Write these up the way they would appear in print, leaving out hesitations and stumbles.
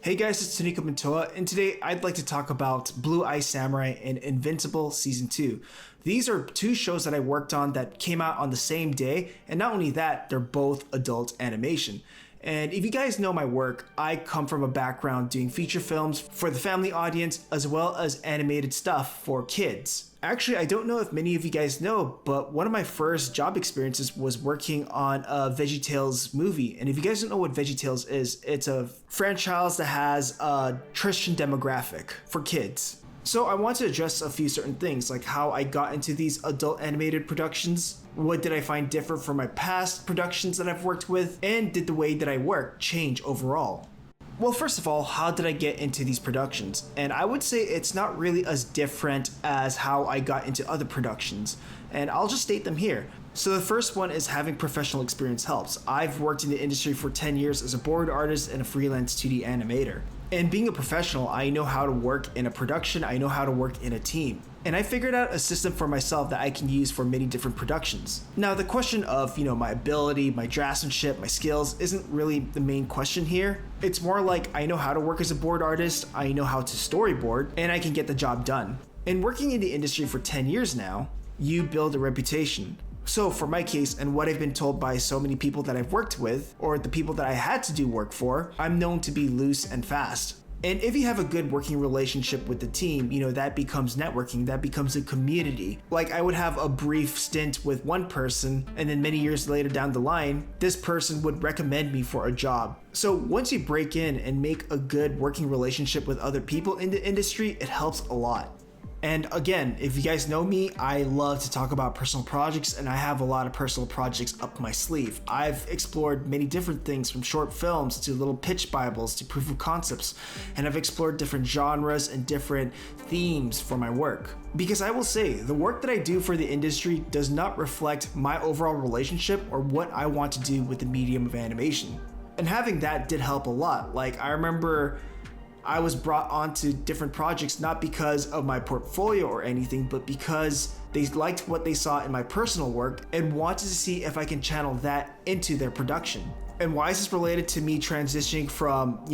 Hey guys, it's Toniko Pantoja, and today I'd like to talk about Blue Eye Samurai and Invincible Season 2. These are two shows that I worked on that came out on the same day, and not only that, they're both adult animation. And if you guys know my work, I come from a background doing feature films for the family audience as well as animated stuff for kids. Actually, I don't know if many of you guys know, but one of my first job experiences was working on a VeggieTales movie. And if you guys don't know what VeggieTales is, it's a franchise that has a Christian demographic for kids. So I want to address a few certain things, like how I got into these adult animated productions, what did I find different from my past productions that I've worked with, and did the way that I work change overall? Well, first of all, how did I get into these productions? And I would say it's not really as different as how I got into other productions, and I'll just state them here. So the first one is having professional experience helps. I've worked in the industry for 10 years as a board artist and a freelance 2D animator. And being a professional, I know how to work in a production, I know how to work in a team. And I figured out a system for myself that I can use for many different productions. Now, the question of, my ability, my draftsmanship, my skills isn't really the main question here. It's more like I know how to work as a board artist, I know how to storyboard, and I can get the job done. And working in the industry for 10 years now, you build a reputation. So for my case, and what I've been told by so many people that I've worked with, or the people that I had to do work for, I'm known to be loose and fast. And if you have a good working relationship with the team, that becomes networking, that becomes a community. Like I would have a brief stint with one person, and then many years later down the line, this person would recommend me for a job. So once you break in and make a good working relationship with other people in the industry, it helps a lot. And again, if you guys know me, I love to talk about personal projects, and I have a lot of personal projects up my sleeve. I've explored many different things, from short films to little pitch bibles to proof of concepts, and I've explored different genres and different themes for my work. Because I will say, the work that I do for the industry does not reflect my overall relationship or what I want to do with the medium of animation. And having that did help a lot. Like I remember I was brought onto different projects not because of my portfolio or anything, but because they liked what they saw in my personal work and wanted to see if I can channel that into their production. And why is this related to me transitioning from,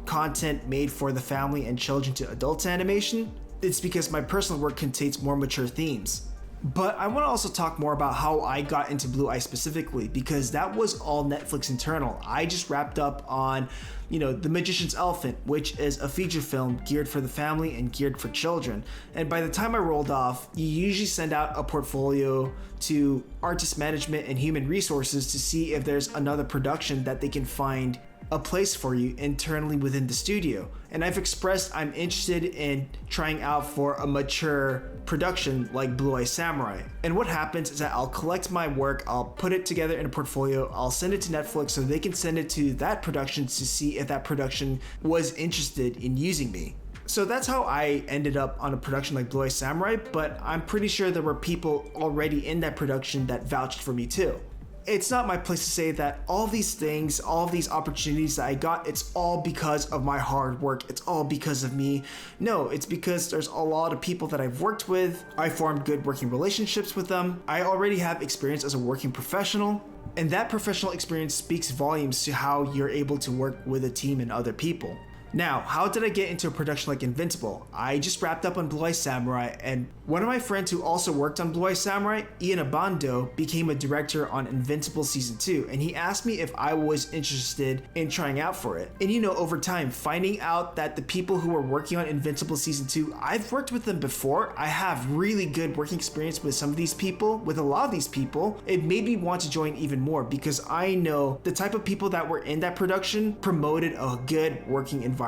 content made for the family and children to adult animation? It's because my personal work contains more mature themes. But I want to also talk more about how I got into Blue Eye specifically, because that was all Netflix internal. I just wrapped up on, The Magician's Elephant, which is a feature film geared for the family and geared for children. And by the time I rolled off, you usually send out a portfolio to artist management and human resources to see if there's another production that they can find a place for you internally within the studio. And I've expressed I'm interested in trying out for a mature production like Blue Eye Samurai. And what happens is that I'll collect my work, I'll put it together in a portfolio, I'll send it to Netflix so they can send it to that production to see if that production was interested in using me. So that's how I ended up on a production like Blue Eye Samurai, but I'm pretty sure there were people already in that production that vouched for me too. It's not my place to say that all these things, all these opportunities that I got, it's all because of my hard work. It's all because of me. No, it's because there's a lot of people that I've worked with. I formed good working relationships with them. I already have experience as a working professional. And that professional experience speaks volumes to how you're able to work with a team and other people. Now, how did I get into a production like Invincible? I just wrapped up on Blue Eye Samurai, and one of my friends who also worked on Blue Eye Samurai, Ian Abando, became a director on Invincible Season 2, and he asked me if I was interested in trying out for it. And over time, finding out that the people who were working on Invincible Season 2, I've worked with them before, I have really good working experience with some of these people, with a lot of these people, it made me want to join even more because I know the type of people that were in that production promoted a good working environment.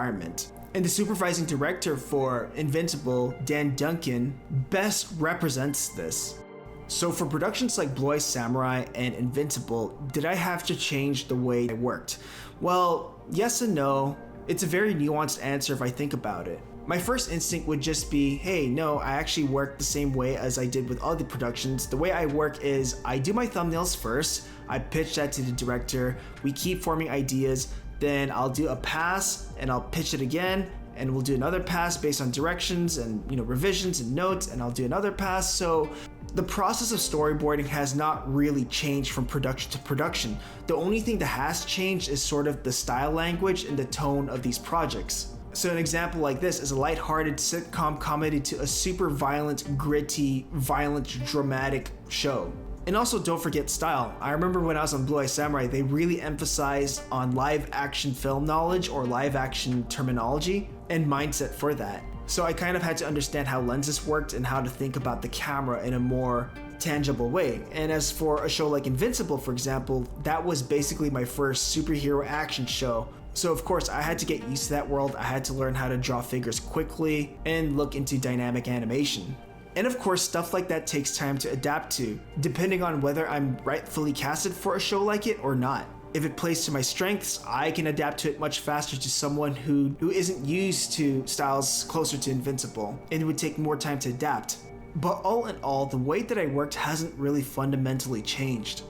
And the supervising director for Invincible, Dan Duncan, best represents this. So for productions like Blue Eye Samurai and Invincible, did I have to change the way I worked? Well, yes and no. It's a very nuanced answer if I think about it. My first instinct would just be, hey, no, I actually work the same way as I did with other productions. The way I work is I do my thumbnails first, I pitch that to the director, we keep forming ideas, then I'll do a pass and I'll pitch it again, and we'll do another pass based on directions and revisions and notes, and I'll do another pass. So the process of storyboarding has not really changed from production to production. The only thing that has changed is sort of the style language and the tone of these projects. So an example like this is a lighthearted sitcom comedy to a super violent, gritty, violent, dramatic show. And also don't forget style. I remember when I was on Blue Eye Samurai, they really emphasized on live action film knowledge or live action terminology and mindset for that. So I kind of had to understand how lenses worked and how to think about the camera in a more tangible way. And as for a show like Invincible, for example, that was basically my first superhero action show. So of course I had to get used to that world. I had to learn how to draw figures quickly and look into dynamic animation. And of course, stuff like that takes time to adapt to, depending on whether I'm rightfully casted for a show like it or not. If it plays to my strengths, I can adapt to it much faster to someone who isn't used to styles closer to Invincible, and it would take more time to adapt. But all in all, the way that I worked hasn't really fundamentally changed.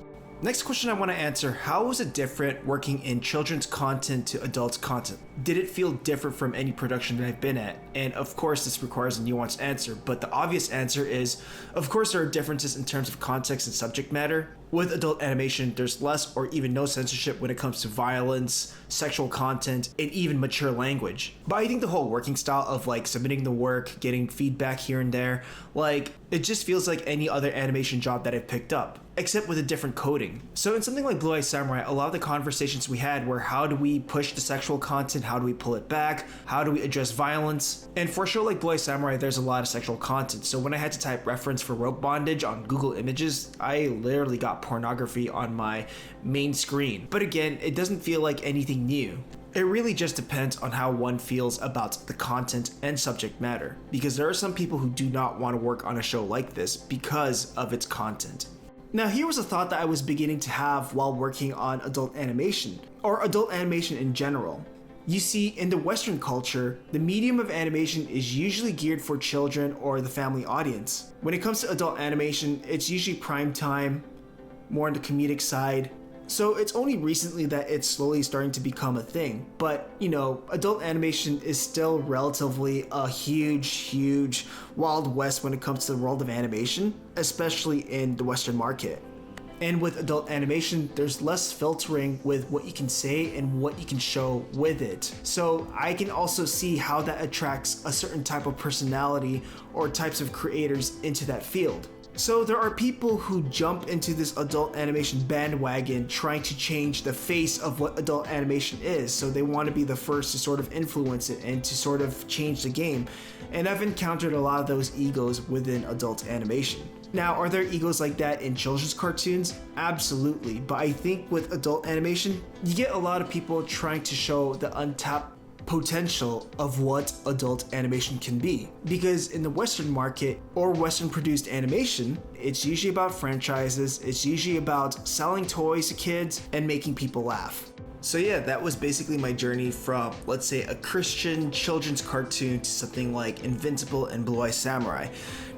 Next question I want to answer, how was it different working in children's content to adult content? Did it feel different from any production that I've been at? And of course this requires a nuanced answer, but the obvious answer is, of course there are differences in terms of context and subject matter. With adult animation, there's less or even no censorship when it comes to violence, sexual content, and even mature language. But I think the whole working style of submitting the work, getting feedback here and there, it just feels like any other animation job that I've picked up, except with a different coding. So in something like Blue Eye Samurai, a lot of the conversations we had were how do we push the sexual content, how do we pull it back, how do we address violence? And for a show like Blue Eye Samurai, there's a lot of sexual content. So when I had to type reference for rope bondage on Google Images, I literally got pornography on my main screen. But again, it doesn't feel like anything new. It really just depends on how one feels about the content and subject matter, because there are some people who do not want to work on a show like this because of its content. Now here was a thought that I was beginning to have while working on adult animation, or adult animation in general. You see, in the Western culture, the medium of animation is usually geared for children or the family audience. When it comes to adult animation, it's usually prime time, more on the comedic side. So it's only recently that it's slowly starting to become a thing. But, adult animation is still relatively a huge Wild West when it comes to the world of animation, especially in the Western market. And with adult animation, there's less filtering with what you can say and what you can show with it. So I can also see how that attracts a certain type of personality or types of creators into that field. So there are people who jump into this adult animation bandwagon trying to change the face of what adult animation is. So they want to be the first to sort of influence it and to sort of change the game. And I've encountered a lot of those egos within adult animation. Now, are there egos like that in children's cartoons? Absolutely, but I think with adult animation, you get a lot of people trying to show the untapped potential of what adult animation can be. Because in the Western market or Western produced animation, it's usually about franchises, it's usually about selling toys to kids and making people laugh. So yeah, that was basically my journey from, let's say, a Christian children's cartoon to something like Invincible and Blue Eye Samurai.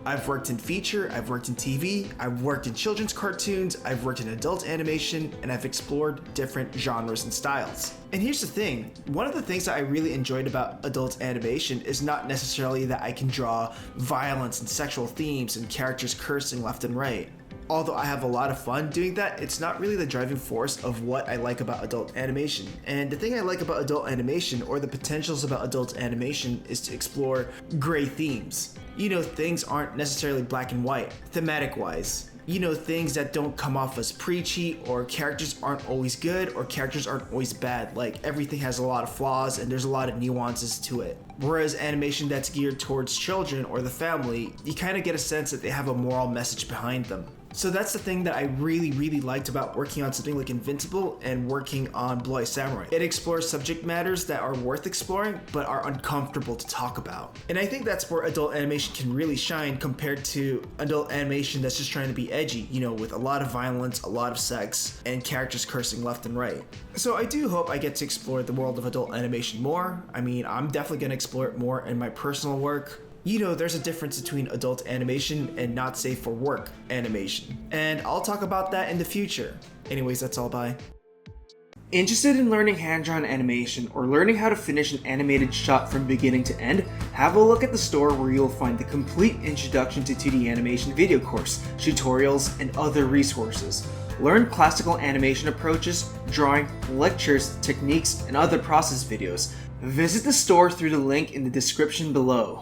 I've worked in feature, I've worked in TV, I've worked in children's cartoons, I've worked in adult animation, and I've explored different genres and styles. And here's the thing, one of the things that I really enjoyed about adult animation is not necessarily that I can draw violence and sexual themes and characters cursing left and right. Although I have a lot of fun doing that, it's not really the driving force of what I like about adult animation. And the thing I like about adult animation, or the potentials about adult animation, is to explore gray themes. Things aren't necessarily black and white, thematic wise. Things that don't come off as preachy, or characters aren't always good, or characters aren't always bad. Everything has a lot of flaws and there's a lot of nuances to it. Whereas animation that's geared towards children or the family, you kind of get a sense that they have a moral message behind them. So that's the thing that I really liked about working on something like Invincible and working on Blue Eye Samurai. It explores subject matters that are worth exploring but are uncomfortable to talk about. And I think that's where adult animation can really shine compared to adult animation that's just trying to be edgy, with a lot of violence, a lot of sex, and characters cursing left and right. So I do hope I get to explore the world of adult animation more. I'm definitely going to explore it more in my personal work. There's a difference between adult animation and not safe for work animation. And I'll talk about that in the future. Anyways, that's all, bye. Interested in learning hand-drawn animation or learning how to finish an animated shot from beginning to end? Have a look at the store where you'll find the complete Introduction to 2D Animation video course, tutorials, and other resources. Learn classical animation approaches, drawing, lectures, techniques, and other process videos. Visit the store through the link in the description below.